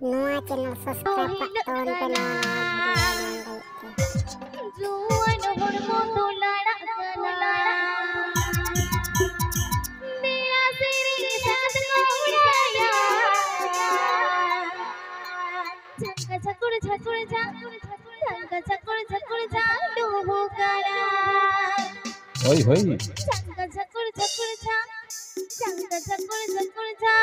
Nua channel subscribe Pak Ton penawan जुआन हुड़को तो लड़ा कना मेरा तेरे साथ को उड़ाया झंका झकुड़ झकुड़ जा झंका झकुड़ झकुड़ जा डूबो करा होई होई झंका झकुड़ झकुड़ जा झंका झकुड़ झकुड़ जा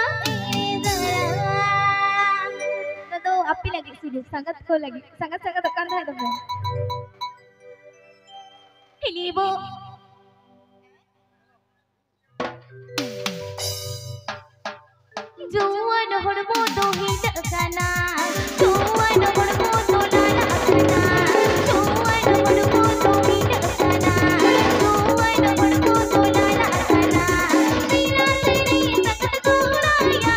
जरा तो api lagi sini sangat ko lagi sangat tekan saya teman ini ibu juan hormo to hit kana juan hormo to lala kana juan hormo to hit kana juan hormo to lala kana mera tere sangat ko raya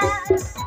ना